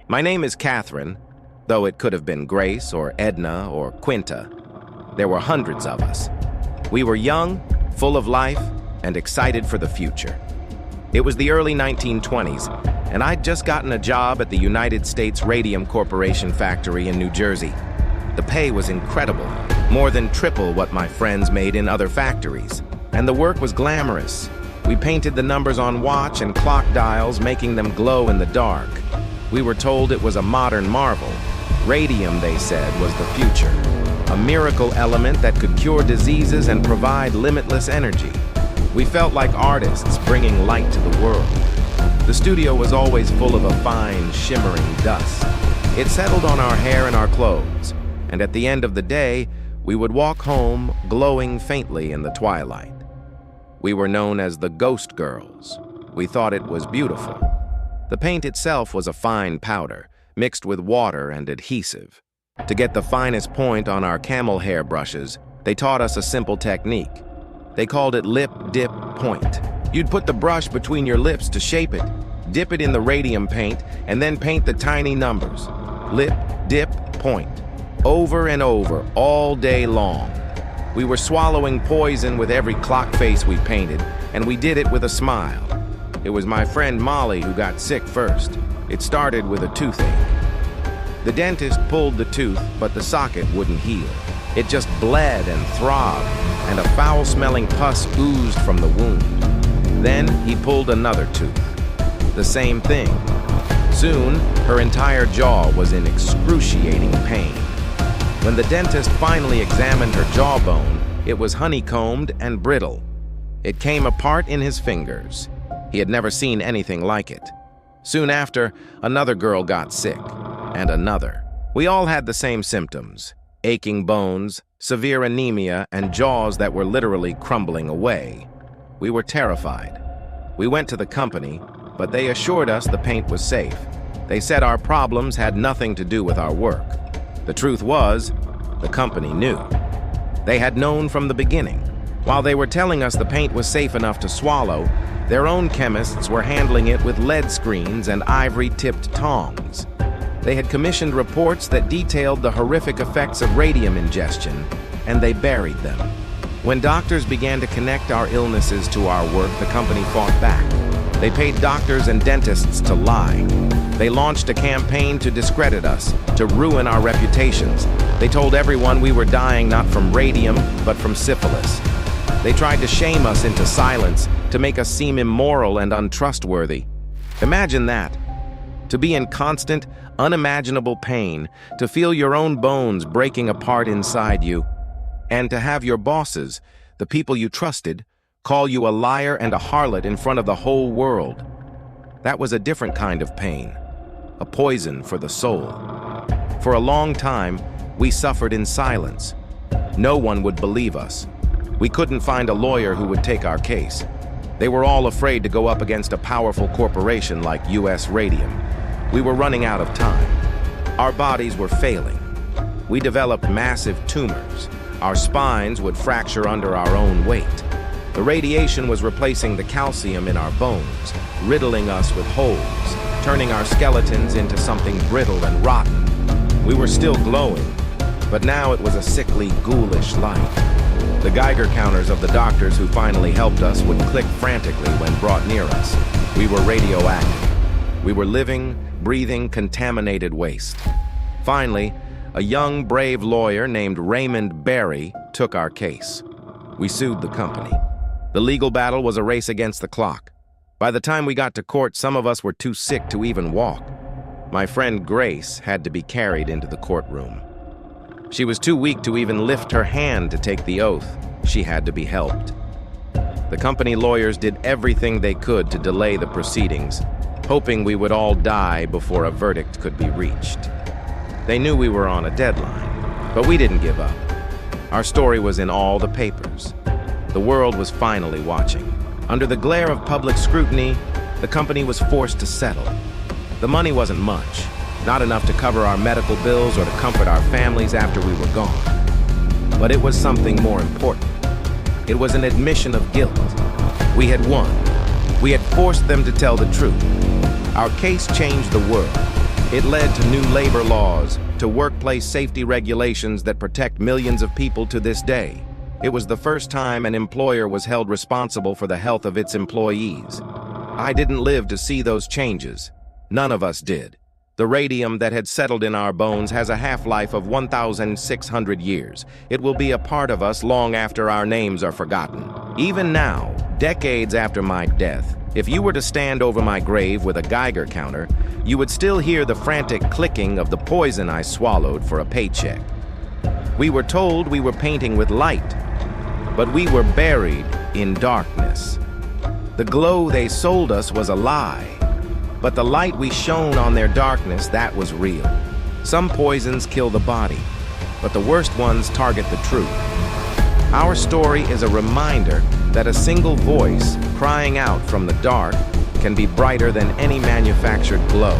My name is Catherine, though it could have been Grace or Edna or Quinta. There were hundreds of us. We were young, full of life, and excited for the future. It was the early 1920s, and I'd just gotten a job at the United States Radium Corporation factory in New Jersey. The pay was incredible, more than triple what my friends made in other factories. And the work was glamorous. We painted the numbers on watch and clock dials, making them glow in the dark. We were told it was a modern marvel. Radium, they said, was the future. A miracle element that could cure diseases and provide limitless energy. We felt like artists bringing light to the world. The studio was always full of a fine, shimmering dust. It settled on our hair and our clothes, and at the end of the day, we would walk home glowing faintly in the twilight. We were known as the Ghost Girls. We thought it was beautiful. The paint itself was a fine powder, mixed with water and adhesive. To get the finest point on our camel hair brushes, they taught us a simple technique. They called it lip, dip, point. You'd put the brush between your lips to shape it, dip it in the radium paint, and then paint the tiny numbers. Lip, dip, point. Over and over, all day long. We were swallowing poison with every clock face we painted, and we did it with a smile. It was my friend Molly who got sick first. It started with a toothache. The dentist pulled the tooth, but the socket wouldn't heal. It just bled and throbbed, and a foul-smelling pus oozed from the wound. Then he pulled another tooth. The same thing. Soon, her entire jaw was in excruciating pain. When the dentist finally examined her jawbone, it was honeycombed and brittle. It came apart in his fingers. He had never seen anything like it. Soon after, another girl got sick, and another. We all had the same symptoms: aching bones, severe anemia, and jaws that were literally crumbling away. We were terrified. We went to the company, but they assured us the paint was safe. They said our problems had nothing to do with our work. The truth was, the company knew. They had known from the beginning. While they were telling us the paint was safe enough to swallow, their own chemists were handling it with lead screens and ivory-tipped tongs. They had commissioned reports that detailed the horrific effects of radium ingestion, and they buried them. When doctors began to connect our illnesses to our work, the company fought back. They paid doctors and dentists to lie. They launched a campaign to discredit us, to ruin our reputations. They told everyone we were dying not from radium, but from syphilis. They tried to shame us into silence, to make us seem immoral and untrustworthy. Imagine that. To be in constant, unimaginable pain, to feel your own bones breaking apart inside you, and to have your bosses, the people you trusted, call you a liar and a harlot in front of the whole world. That was a different kind of pain, a poison for the soul. For a long time, we suffered in silence. No one would believe us. We couldn't find a lawyer who would take our case. They were all afraid to go up against a powerful corporation like US Radium. We were running out of time. Our bodies were failing. We developed massive tumors. Our spines would fracture under our own weight. The radiation was replacing the calcium in our bones, riddling us with holes, turning our skeletons into something brittle and rotten. We were still glowing, but now it was a sickly, ghoulish light. The Geiger counters of the doctors who finally helped us would click frantically when brought near us. We were radioactive. We were living, breathing, contaminated waste. Finally, a young, brave lawyer named Raymond Barry took our case. We sued the company. The legal battle was a race against the clock. By the time we got to court, some of us were too sick to even walk. My friend Grace had to be carried into the courtroom. She was too weak to even lift her hand to take the oath. She had to be helped. The company lawyers did everything they could to delay the proceedings, hoping we would all die before a verdict could be reached. They knew we were on a deadline, but we didn't give up. Our story was in all the papers. The world was finally watching. Under the glare of public scrutiny, the company was forced to settle. The money wasn't much, not enough to cover our medical bills or to comfort our families after we were gone. But it was something more important. It was an admission of guilt. We had won. We had forced them to tell the truth. Our case changed the world. It led to new labor laws, to workplace safety regulations that protect millions of people to this day. It was the first time an employer was held responsible for the health of its employees. I didn't live to see those changes. None of us did. The radium that had settled in our bones has a half-life of 1,600 years. It will be a part of us long after our names are forgotten. Even now, decades after my death, if you were to stand over my grave with a Geiger counter, you would still hear the frantic clicking of the poison I swallowed for a paycheck. We were told we were painting with light, but we were buried in darkness. The glow they sold us was a lie, but the light we shone on their darkness, that was real. Some poisons kill the body, but the worst ones target the truth. Our story is a reminder that a single voice crying out from the dark can be brighter than any manufactured glow.